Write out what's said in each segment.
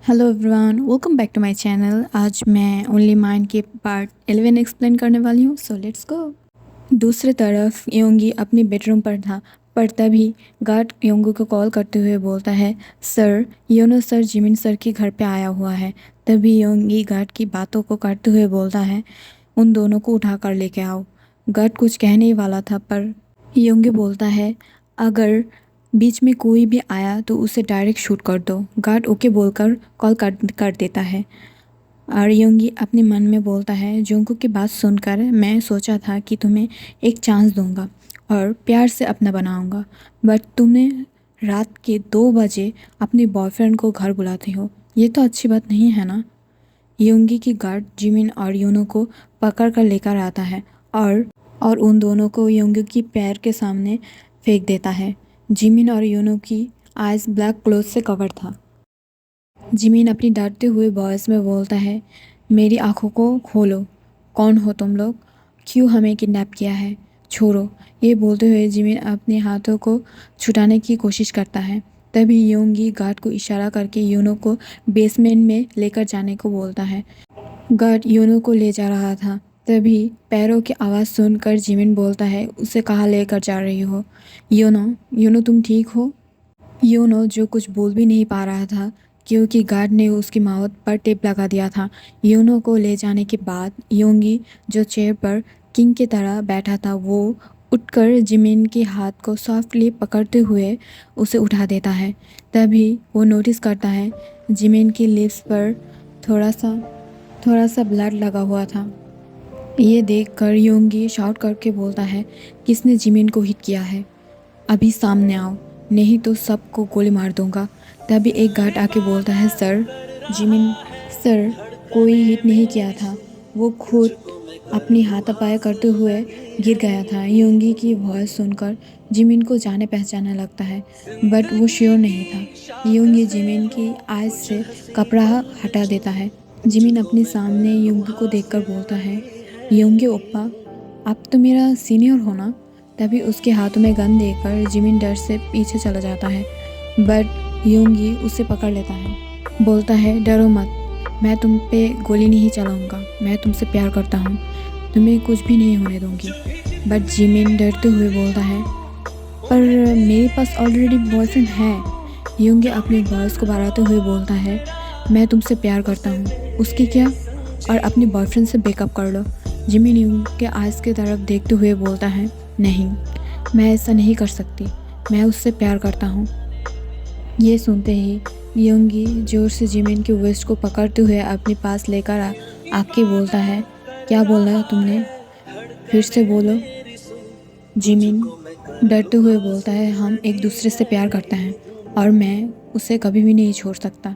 Hello everyone, welcome back to my channel. आज मैं only mind के पार्ट 11 एक्सप्लेन करने वाली हूँ, सो लेट्स गो। दूसरी तरफ योंगी अपनी बेडरूम पर था, पर तभी गार्ड योंगी को कॉल करते हुए बोलता है, sir YONO sir Jimin sir के घर पे आया हुआ है। तभी योंगी गार्ड की बातों को काटते हुए बोलता है, उन दोनों को उठा कर लेके आओ। गार्ड कुछ कहने ही वाला था, पर योंगी बोलता है, अगर बीच में कोई भी आया तो उसे डायरेक्ट शूट कर दो। गार्ड ओके बोलकर कॉल कर देता है। और योंगी अपने मन में बोलता है, जोंगकुक की बात सुनकर मैं सोचा था कि तुम्हें एक चांस दूंगा और प्यार से अपना बनाऊंगा, बट तुमने रात के 2 बजे अपने बॉयफ्रेंड को घर बुलाते हो। ये तो अच्छी बात नहीं है ना। योंगी की गार्ड जिमिन और यूनो को पकड़ कर लेकर आता है और उन दोनों को योंगी की पैर के सामने फेंक देता है। जिमिन और यूनो की आइज़ ब्लैक क्लॉथ से कवर था। जिमिन अपनी डरते हुए वॉइस में बोलता है, मेरी आंखों को खोलो, कौन हो तुम लोग, क्यों हमें किडनैप किया है, छोड़ो। ये बोलते हुए जिमिन अपने हाथों को छुटाने की कोशिश करता है। तभी योंगी गार्ड को इशारा करके यूनो को बेसमेंट में लेकर जाने को बोलता है। गार्ड यूनो को ले जा रहा था, तभी पैरों की आवाज़ सुनकर जिमिन बोलता है, उसे कहाँ लेकर जा रही हो। यूनो यूनो तुम ठीक हो। यूनो जो कुछ बोल भी नहीं पा रहा था, क्योंकि गार्ड ने उसकी माउथ पर टेप लगा दिया था। यूनो को ले जाने के बाद योंगी जो चेयर पर किंग की तरह बैठा था, वो उठकर जिमिन के हाथ को सॉफ्टली पकड़ते हुए उसे उठा देता है। तभी वो नोटिस करता है जिमिन की लिप्स पर थोड़ा सा ब्लड लगा हुआ था। ये देखकर योंगी शाउट करके बोलता है, किसने जिमिन को हिट किया है, अभी सामने आओ, नहीं तो सबको गोली मार दूंगा। तभी एक गार्ड आके बोलता है, सर जिमिन सर कोई हिट नहीं किया था, वो खुद अपनी हाथापाई करते हुए गिर गया था। योंगी की वॉइस सुनकर जिमिन को जाने पहचानने लगता है, बट वो श्योर नहीं था। योंगी जिमिन की आइज से कपड़ा हटा देता है। जिमिन अपने सामने योंगी को देखकर बोलता है, योंगी ओप्पा, आप तो मेरा सीनियर हो ना। तभी उसके हाथों में गन देकर जिमिन डर से पीछे चला जाता है, बट योंगी उसे पकड़ लेता है। बोलता है, डरो मत, मैं तुम पे गोली नहीं चलाऊंगा, मैं तुमसे प्यार करता हूँ, तुम्हें कुछ भी नहीं होने दूंगी। बट जिमिन डरते हुए बोलता है, पर मेरे पास ऑलरेडी बॉयफ्रेंड है। योंगी अपनी वॉइस को बढ़ाते हुए बोलता है, मैं तुमसे प्यार करता हूँ, उसकी क्या, और अपने बॉयफ्रेंड से ब्रेकअप कर लो। जिमिन योंगी के आइज़ की तरफ देखते हुए बोलता है, नहीं, मैं ऐसा नहीं कर सकती, मैं उससे प्यार करता हूँ। ये सुनते ही योंगी जोर से जिमिन के वेस्ट को पकड़ते हुए अपने पास लेकर आके बोलता है, क्या बोला है तुमने, फिर से बोलो। जिमिन डरते हुए बोलता है, हम एक दूसरे से प्यार करते हैं और मैं उसे कभी भी नहीं छोड़ सकता।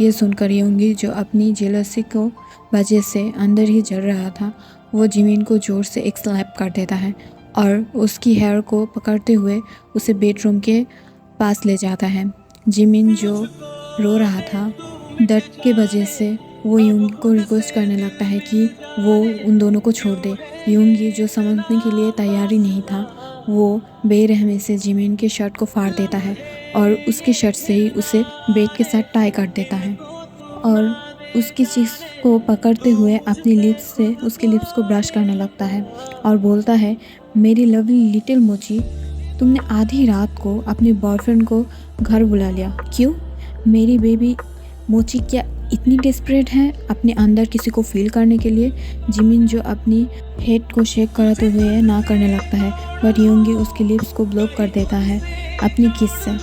ये सुनकर योंगी जो अपनी जेलसी को वजह से अंदर ही जल रहा था, वो जिमिन को जोर से एक स्लैप कर देता है और उसकी हेयर को पकड़ते हुए उसे बेडरूम के पास ले जाता है। जिमिन जो रो रहा था दर्द के वजह से, वो योंगी को रिक्वेस्ट करने लगता है कि वो उन दोनों को छोड़ दे। योंगी जो समझने के लिए तैयार ही नहीं था, वो बेरहमी से जिमिन के शर्ट को फाड़ देता है और उसके शर्ट से ही उसे बेड के साथ टाई कर देता है और उसकी चीज़ को पकड़ते हुए अपनी लिप्स से उसके लिप्स को ब्रश करने लगता है और बोलता है, मेरी लवली लिटिल मोची, तुमने आधी रात को अपने बॉयफ्रेंड को घर बुला लिया, क्यों? मेरी बेबी मोची क्या इतनी डेस्परेट है अपने अंदर किसी को फील करने के लिए? जिमिन जो अपनी हेड को शेक करते हुए ना करने लगता है, बट योंगी उसकी लिप्स को ब्लॉक कर देता है अपनी किस से।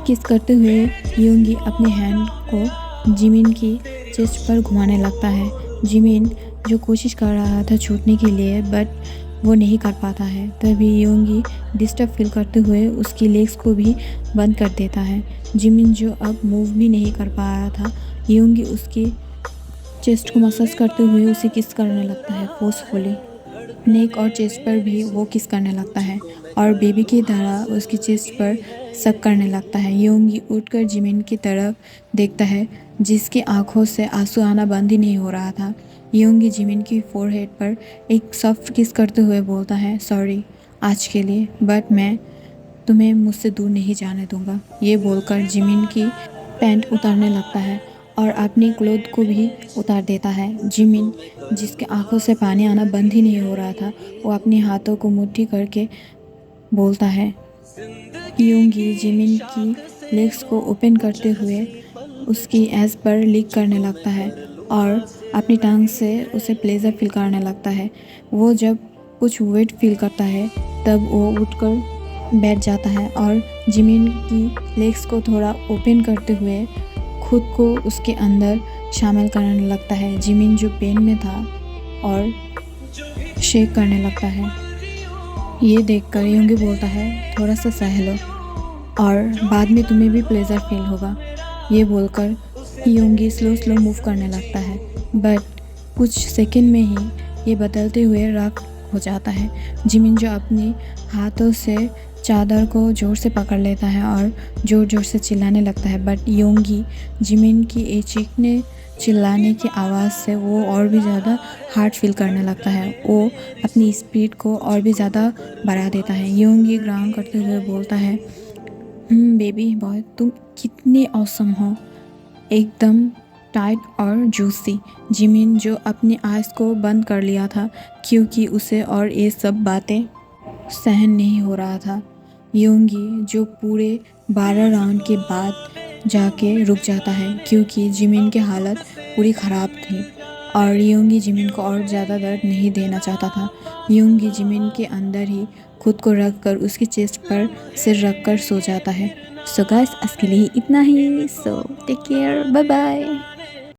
किस करते हुए योंगी अपने हैंड को जिमिन की चेस्ट पर घुमाने लगता है। जिमिन जो कोशिश कर रहा था छूटने के लिए, बट वो नहीं कर पाता है। तभी योंगी डिस्टर्ब फील करते हुए उसकी लेग्स को भी बंद कर देता है। जिमिन जो अब मूव भी नहीं कर पा रहा था, योंगी उसकी चेस्ट को मसाज करते हुए उसे किस करने लगता है फोर्सफुली। नेक और चेस्ट पर भी वो किस करने लगता है और बेबी की तरह उसकी चेस्ट पर सक करने लगता है। योंगी उठकर जिमिन की तरफ देखता है, जिसकी आंखों से आंसू आना बंद ही नहीं हो रहा था। योंगी जिमिन की फोरहेड पर एक सॉफ्ट किस करते हुए बोलता है, सॉरी आज के लिए, बट मैं तुम्हें मुझसे दूर नहीं जाने दूंगा। ये बोलकर जिमिन की पैंट उतारने लगता है और अपनी क्लोथ को भी उतार देता है। जिमिन, जिसके आंखों से पानी आना बंद ही नहीं हो रहा था, वो अपने हाथों को मुट्ठी करके बोलता है। योंगी जिमिन की लेग्स को ओपन करते हुए उसकी एज पर लिक करने लगता है और अपनी टांग से उसे प्लेजर फील करने लगता है। वो जब कुछ वेट फील करता है तब वो उठकर बैठ जाता है और जिमिन की लेग्स को थोड़ा ओपन करते हुए खुद को उसके अंदर शामिल करने लगता है। जिमिन जो पेन में था और शेक करने लगता है। ये देखकर योंगी बोलता है, थोड़ा सा सह लो और बाद में तुम्हें भी प्लेजर फील होगा। ये बोलकर योंगी स्लो स्लो मूव करने लगता है, बट कुछ सेकंड में ही ये बदलते हुए रफ हो जाता है। जिमिन जो अपने हाथों से चादर को ज़ोर से पकड़ लेता है और ज़ोर ज़ोर से चिल्लाने लगता है, बट योंगी जिमिन की ये चीखने चिल्लाने की आवाज़ से वो और भी ज़्यादा हार्ड फील करने लगता है। वो अपनी स्पीड को और भी ज़्यादा बढ़ा देता है। योंगी ग्राउंड करते हुए बोलता है, बेबी बॉय तुम कितने ऑसम हो, एकदम टाइट और जूसी। जिमिन जो अपनी आइज़ को बंद कर लिया था क्योंकि उसे और ये सब बातें सहन नहीं हो रहा था। योंगी जो पूरे 12 राउंड के बाद जाके रुक जाता है क्योंकि जिमिन की हालत पूरी ख़राब थी और योंगी जिमिन को और ज़्यादा दर्द नहीं देना चाहता था। योंगी जिमिन के अंदर ही खुद को रख कर उसकी चेस्ट पर सिर रख कर सो जाता है। सो गाइस, आज के लिए इतना ही। So take care, bye bye.